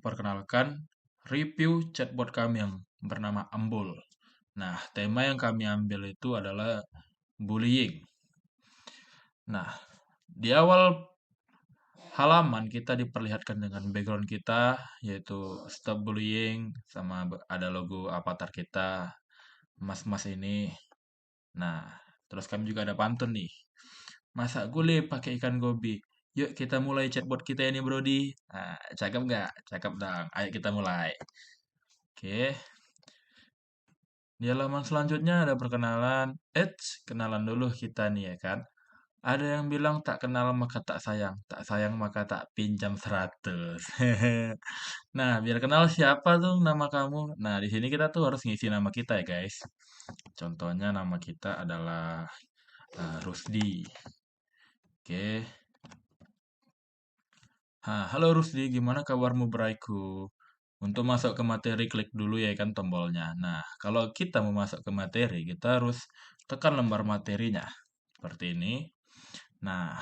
memperkenalkan review chatbot kami yang bernama Embul. Nah, tema yang kami ambil itu adalah bullying. Nah, di awal halaman kita diperlihatkan dengan background kita, yaitu stop bullying, sama ada logo avatar kita, mas-mas ini. Nah, terus kami juga ada pantun nih. Masak gulai pakai ikan gobi. Yuk kita mulai chatbot kita ini, Brody. Nah, cakep nggak? Cakep dong. Ayo kita mulai. Oke. Di halaman selanjutnya ada perkenalan. Kenalan dulu kita nih ya kan. Ada yang bilang tak kenal maka tak sayang maka tak pinjam 100. Nah, biar kenal siapa tuh nama kamu. Nah, di sini kita tuh harus ngisi nama kita ya guys. Contohnya nama kita adalah Rusdi. Oke. Halo Rusdi, gimana kabarmu braiku? Untuk masuk ke materi, klik dulu ya kan tombolnya. Nah, kalau kita mau masuk ke materi, kita harus tekan lembar materinya. Seperti ini. Nah,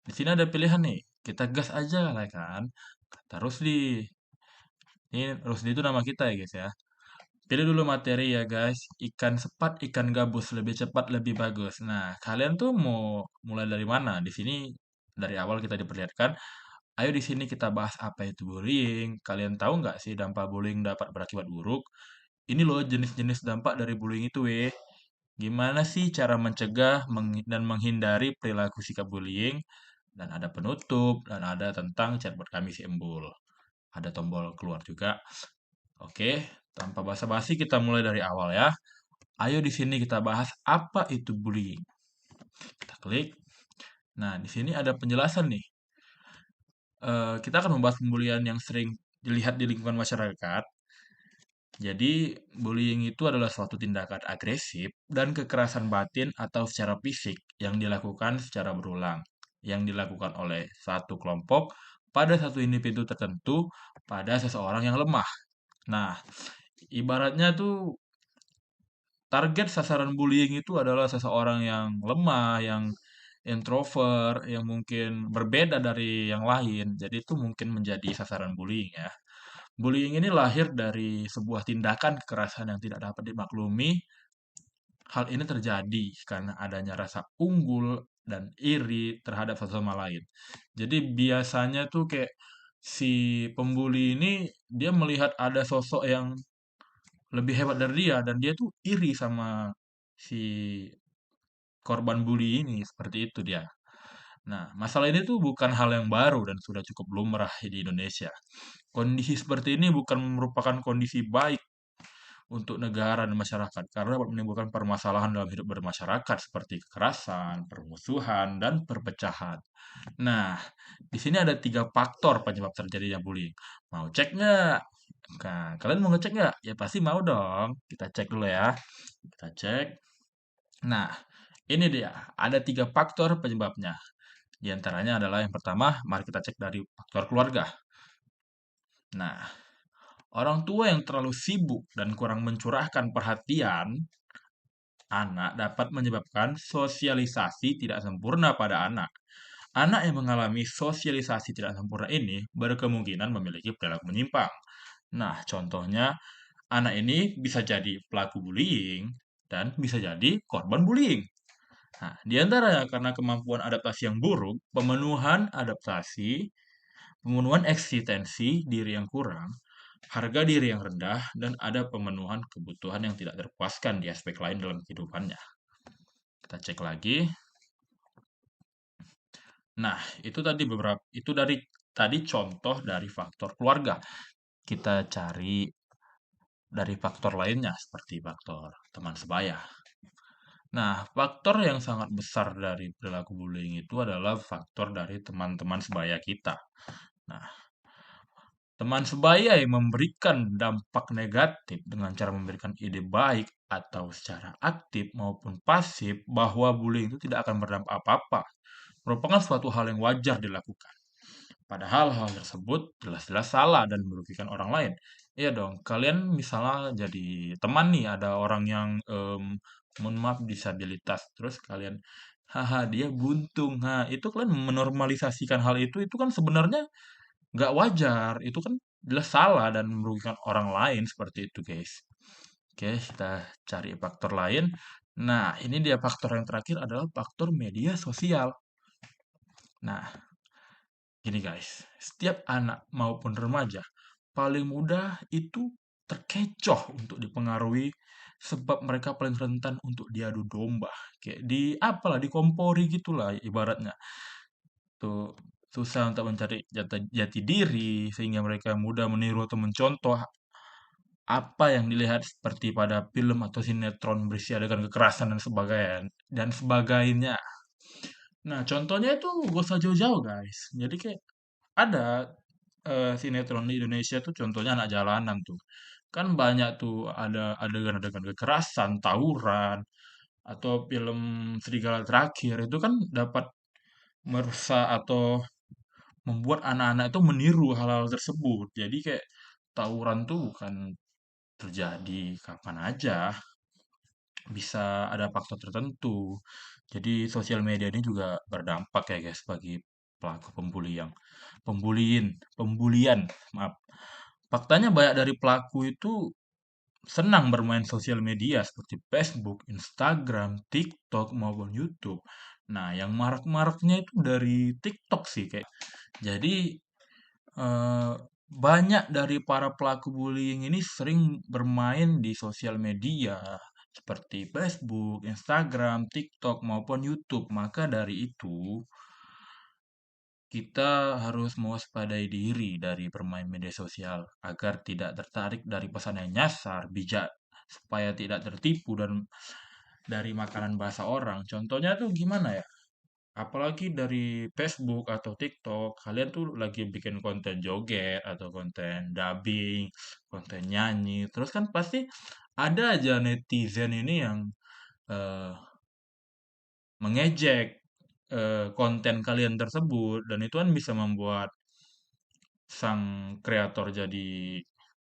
di sini ada pilihan nih. Kita gas aja lah kan. Kata Rusdi. Ini Rusdi itu nama kita ya guys ya. Pilih dulu materi ya guys. Ikan sepat, ikan gabus, lebih cepat, lebih bagus. Nah, kalian tuh mau mulai dari mana? Di sini dari awal kita diperlihatkan. Ayo di sini kita bahas apa itu bullying. Kalian tahu nggak sih dampak bullying dapat berakibat buruk? Ini loh jenis-jenis dampak dari bullying itu, weh. Gimana sih cara mencegah dan menghindari perilaku sikap bullying? Dan ada penutup, dan ada tentang chatbot kami si Embul. Ada tombol keluar juga. Oke, tanpa basa-basi kita mulai dari awal ya. Ayo di sini kita bahas apa itu bullying. Kita klik. Nah, di sini ada penjelasan nih. Kita akan membahas pembulian yang sering dilihat di lingkungan masyarakat. Jadi, bullying itu adalah suatu tindakan agresif dan kekerasan batin atau secara fisik yang dilakukan secara berulang, yang dilakukan oleh satu kelompok pada satu individu tertentu pada seseorang yang lemah. Nah, ibaratnya tuh target sasaran bullying itu adalah seseorang yang lemah, yang introvert, yang mungkin berbeda dari yang lain. Jadi itu mungkin menjadi sasaran bullying ya. Bullying ini lahir dari sebuah tindakan kekerasan yang tidak dapat dimaklumi. Hal ini terjadi karena adanya rasa unggul dan iri terhadap satu sama lain. Jadi biasanya tuh kayak si pembuli ini dia melihat ada sosok yang lebih hebat dari dia dan dia tuh iri sama si korban bully ini, seperti itu dia. Nah, masalah ini tuh bukan hal yang baru dan sudah cukup lumrah di Indonesia. Kondisi seperti ini bukan merupakan kondisi baik untuk negara dan masyarakat karena dapat menimbulkan permasalahan dalam hidup bermasyarakat seperti kekerasan, permusuhan, dan perpecahan. Nah, di sini ada 3 faktor penyebab terjadinya bullying. Mau cek nggak? Nah, kalian mau ngecek nggak? Ya pasti mau dong. Kita cek dulu ya. Kita cek. Nah, ini dia. Ada 3 faktor penyebabnya. Di antaranya adalah yang pertama, mari kita cek dari faktor keluarga. Nah, orang tua yang terlalu sibuk dan kurang mencurahkan perhatian anak dapat menyebabkan sosialisasi tidak sempurna pada anak. Anak yang mengalami sosialisasi tidak sempurna ini berkemungkinan memiliki perilaku menyimpang. Nah, contohnya, anak ini bisa jadi pelaku bullying dan bisa jadi korban bullying. Nah, di antaranya karena kemampuan adaptasi yang buruk, pemenuhan eksistensi diri yang kurang, harga diri yang rendah, dan ada pemenuhan kebutuhan yang tidak terpuaskan di aspek lain dalam kehidupannya. Kita cek lagi. Nah, itu dari tadi contoh dari faktor keluarga. Kita cari dari faktor lainnya seperti faktor teman sebaya. Nah, faktor yang sangat besar dari perilaku bullying itu adalah faktor dari teman-teman sebaya kita. Nah, teman sebaya yang memberikan dampak negatif dengan cara memberikan ide baik atau secara aktif maupun pasif bahwa bullying itu tidak akan berdampak apa-apa, merupakan suatu hal yang wajar dilakukan. Padahal hal tersebut jelas-jelas salah dan merugikan orang lain. Iya dong, kalian misalnya jadi teman nih, ada orang yang mohon maaf disabilitas, terus kalian, haha dia buntung. Nah, itu kalian menormalisasikan hal itu kan sebenarnya nggak wajar. Itu kan jelas salah dan merugikan orang lain seperti itu, guys. Oke, kita cari faktor lain. Nah, ini dia faktor yang terakhir adalah faktor media sosial. Nah, gini guys, setiap anak maupun remaja paling mudah itu terkecoh untuk dipengaruhi sebab mereka paling rentan untuk diadu domba. Kayak di apalah dikompori gitulah ibaratnya. Tuh susah untuk mencari jati diri sehingga mereka mudah meniru atau mencontoh apa yang dilihat seperti pada film atau sinetron berisi adegan kekerasan dan sebagainya. Nah, contohnya itu gak usah jauh-jauh, guys. Jadi kayak ada sinetron di Indonesia tuh contohnya Anak Jalanan tuh. Kan banyak tuh ada adegan-adegan kekerasan, tawuran, atau film Serigala Terakhir itu kan dapat merusak atau membuat anak-anak itu meniru hal-hal tersebut. Jadi kayak tawuran tuh bukan terjadi kapan aja, bisa ada faktor tertentu. Jadi sosial media ini juga berdampak ya guys bagi pelaku pembulian, maaf. Faktanya banyak dari pelaku itu senang bermain sosial media seperti Facebook, Instagram, TikTok maupun YouTube. Nah, yang marak-maraknya itu dari TikTok sih kayak. Jadi eh, banyak dari para pelaku bullying ini sering bermain di sosial media seperti Facebook, Instagram, TikTok maupun YouTube. Maka dari itu kita harus mewaspadai diri dari bermain media sosial agar tidak tertarik dari pesan yang nyasar, bijak supaya tidak tertipu dan dari makanan bahasa orang. Contohnya tuh gimana ya? Apalagi dari Facebook atau TikTok, kalian tuh lagi bikin konten joget atau konten dubbing, konten nyanyi, terus kan pasti ada aja netizen ini yang eh, mengejek konten kalian tersebut dan itu kan bisa membuat sang kreator jadi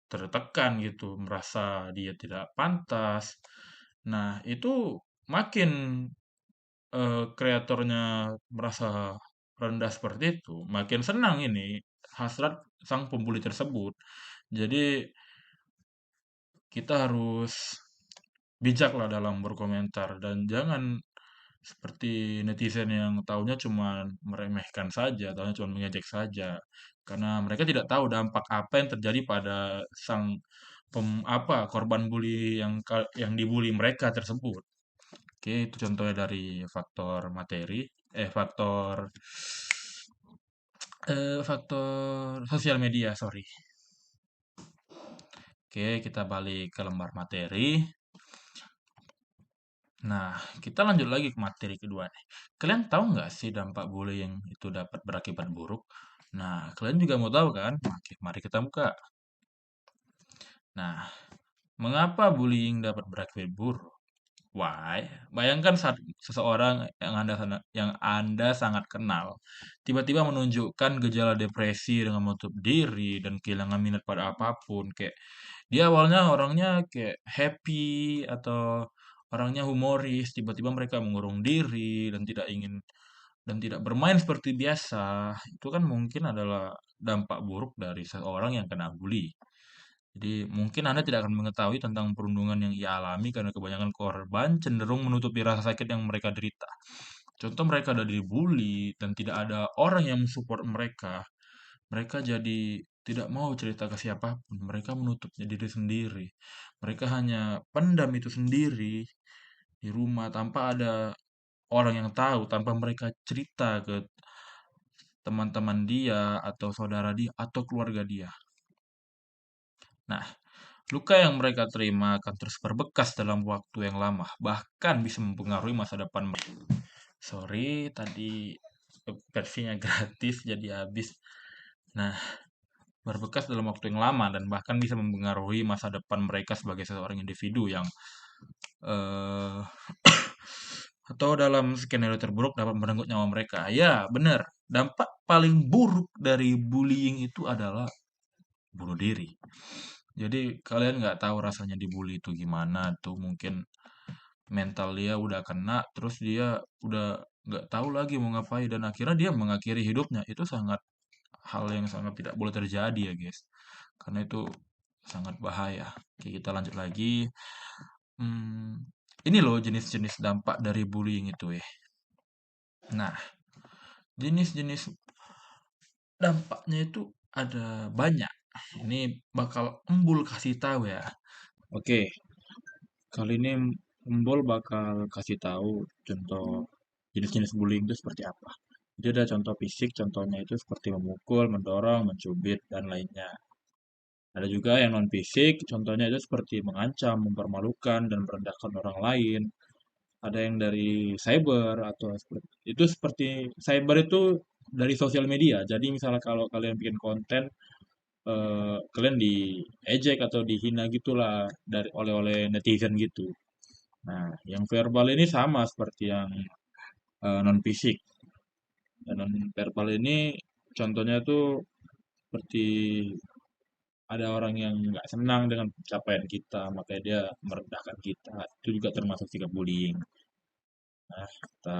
tertekan gitu, merasa dia tidak pantas. Nah, itu makin kreatornya merasa rendah seperti itu, makin senang ini hasrat sang pembuli tersebut. Jadi kita harus bijak lah dalam berkomentar dan jangan seperti netizen yang taunya cuma meremehkan saja, taunya cuma mengejek saja. Karena mereka tidak tahu dampak apa yang terjadi pada sang korban bully yang dibully mereka tersebut. Oke, itu contohnya dari faktor materi, faktor sosial media, sorry. Oke, kita balik ke lembar materi. Nah, kita lanjut lagi ke materi kedua nih. Kalian tahu nggak sih dampak bullying itu dapat berakibat buruk? Nah, kalian juga mau tahu kan? Oke, mari kita buka. Nah, mengapa bullying dapat berakibat buruk? Why? Bayangkan saat seseorang yang Anda sangat kenal tiba-tiba menunjukkan gejala depresi dengan menutup diri dan kehilangan minat pada apapun. Kayak dia awalnya orangnya kayak happy atau orangnya humoris, tiba-tiba mereka mengurung diri dan tidak bermain seperti biasa. Itu kan mungkin adalah dampak buruk dari seseorang yang kena bully. Jadi mungkin Anda tidak akan mengetahui tentang perundungan yang ia alami karena kebanyakan korban cenderung menutupi rasa sakit yang mereka derita. Contoh mereka ada dibully dan tidak ada orang yang mensupport mereka. Mereka jadi tidak mau cerita ke siapapun. Mereka menutupnya diri sendiri. Mereka hanya pendam itu sendiri di rumah tanpa ada orang yang tahu, tanpa mereka cerita ke teman-teman dia atau saudara dia atau keluarga dia. Nah, luka yang mereka terima akan terus berbekas dalam waktu yang lama, bahkan bisa mempengaruhi masa depan mereka. Sorry, tadi versinya gratis jadi habis. Nah, berbekas dalam waktu yang lama dan bahkan bisa mempengaruhi masa depan mereka sebagai seorang individu yang eh atau dalam skenario terburuk dapat merenggut nyawa mereka. Ya, benar. Dampak paling buruk dari bullying itu adalah bunuh diri. Jadi kalian nggak tahu rasanya dibully itu gimana tuh mungkin mental dia udah kena terus dia udah nggak tahu lagi mau ngapain dan akhirnya dia mengakhiri hidupnya itu sangat hal yang sangat tidak boleh terjadi ya guys karena itu sangat bahaya. Oke, kita lanjut lagi. Hmm, ini loh jenis-jenis dampak dari bullying itu ya. Nah, jenis-jenis dampaknya itu ada banyak. Ini bakal Embul kasih tahu ya. Oke, kali ini Embul bakal kasih tahu contoh jenis-jenis bullying itu seperti apa. Jadi ada contoh fisik, contohnya itu seperti memukul, mendorong, mencubit, dan lainnya. Ada juga yang non fisik, contohnya itu seperti mengancam, mempermalukan, dan merendahkan orang lain. Ada yang dari cyber atau itu seperti cyber itu dari sosial media. Jadi misalnya kalau kalian bikin konten, kalian diejek atau dihina gitulah dari oleh netizen gitu. Nah, yang verbal ini sama seperti yang non fisik. Dan non verbal ini contohnya tuh seperti ada orang yang nggak senang dengan pencapaian kita, makanya dia merendahkan kita. Itu juga termasuk sikap bullying. Nah, kita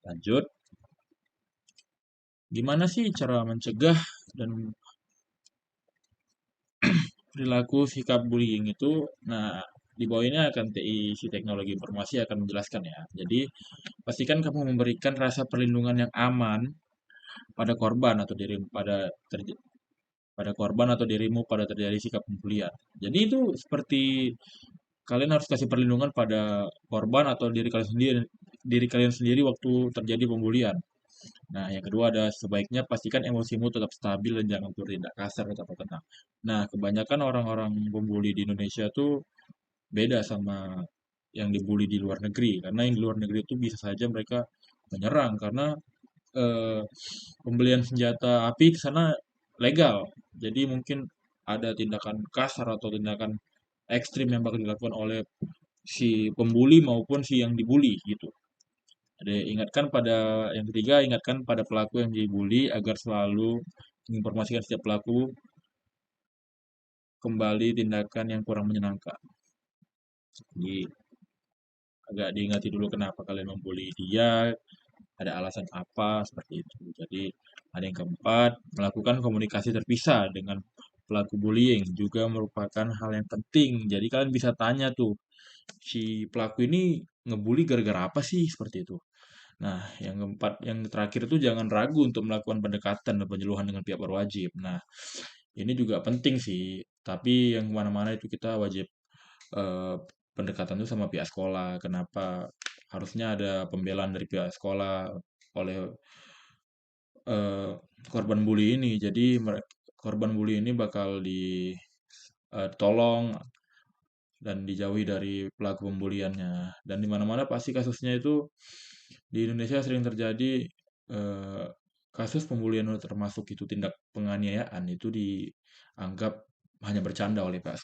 lanjut. Gimana sih cara mencegah dan perilaku sikap bullying itu? Nah, di bawah ini akan TI si Teknologi Informasi akan menjelaskan ya. Jadi, pastikan kamu memberikan rasa perlindungan yang aman pada korban atau diri pada korban atau dirimu pada terjadi sikap pembulian. Jadi itu seperti kalian harus kasih perlindungan pada korban atau diri kalian sendiri waktu terjadi pembulian. Nah, yang kedua ada sebaiknya pastikan emosimu tetap stabil dan jangan bertindak kasar atau tenang. Nah, kebanyakan orang-orang pembuli di Indonesia tuh beda sama yang dibully di luar negeri. Karena yang di luar negeri itu bisa saja mereka menyerang karena eh, pembelian senjata api ke sana legal. Jadi mungkin ada tindakan kasar atau tindakan ekstrim yang bakal dilakukan oleh si pembuli maupun si yang dibully gitu. Jadi yang ketiga, ingatkan pada pelaku yang dibully agar selalu menginformasikan setiap pelaku kembali tindakan yang kurang menyenangkan. Jadi agak diingati dulu kenapa kalian membuli dia, ada alasan apa seperti itu. Jadi ada yang keempat, melakukan komunikasi terpisah dengan pelaku bullying juga merupakan hal yang penting. Jadi kalian bisa tanya tuh, si pelaku ini ngebully gara-gara apa sih seperti itu. Nah, yang keempat, yang terakhir itu jangan ragu untuk melakukan pendekatan dan penyuluhan dengan pihak berwajib. Nah, ini juga penting sih, tapi yang kemana-mana itu kita wajib eh, pendekatan itu sama pihak sekolah. Kenapa harusnya ada pembelaan dari pihak sekolah oleh eh, korban bully ini. Jadi korban bully ini bakal ditolong dan dijauhi dari pelaku pembuliannya. Dan di mana-mana pasti kasusnya itu di Indonesia sering terjadi eh, kasus pembulian termasuk itu tindak penganiayaan itu dianggap hanya bercanda oleh pihak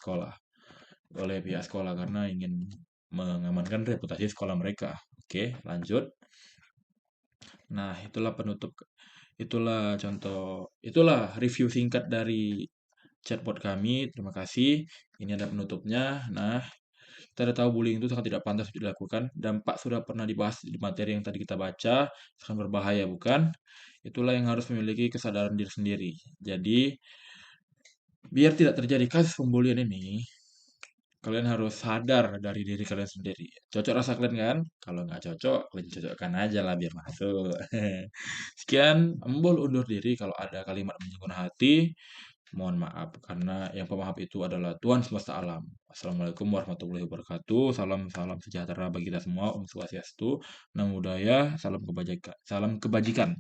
sekolah karena ingin mengamankan reputasi sekolah mereka. Oke, lanjut. Nah, itulah review singkat dari chatbot kami. Terima kasih. Ini ada penutupnya. Nah, kita udah tahu bullying itu sangat tidak pantas dilakukan. Dampak sudah pernah dibahas di materi yang tadi kita baca, sangat berbahaya, bukan? Itulah yang harus memiliki kesadaran diri sendiri. Jadi, biar tidak terjadi kasus pembulian ini, kalian harus sadar dari diri kalian sendiri. Cocok rasa kalian kan? Kalau nggak cocok, kalian cocokkan aja lah biar masuk. Sekian, Embul undur diri kalau ada kalimat menyinggung hati. Mohon maaf, karena yang pemaaf itu adalah Tuhan semesta alam. Assalamualaikum warahmatullahi wabarakatuh. Salam salam sejahtera bagi kita semua. Om Swastiastu, Namo Buddhaya, salam kebajikan. Salam kebajikan.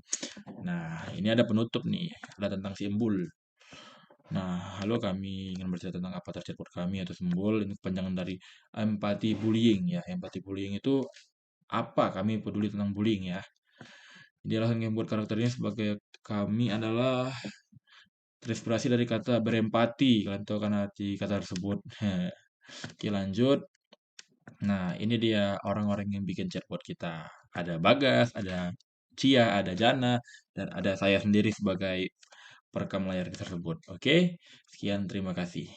Nah, ini ada penutup nih, ada tentang si Embul. Nah, halo kami ingin bercerita tentang apa terciput kami atau Embul. Ini kepanjangan dari empati bullying ya. Empati bullying itu apa? Kami peduli tentang bullying ya. Jadi alasan yang membuat karakternya sebagai kami adalah terinspirasi dari kata berempati. Kalian tahu kan arti kata tersebut. Oke, lanjut. Nah, ini dia orang-orang yang bikin chatbot kita. Ada Bagas, ada Cia, ada Jana, dan ada saya sendiri sebagai perekam layar tersebut. Oke, sekian terima kasih.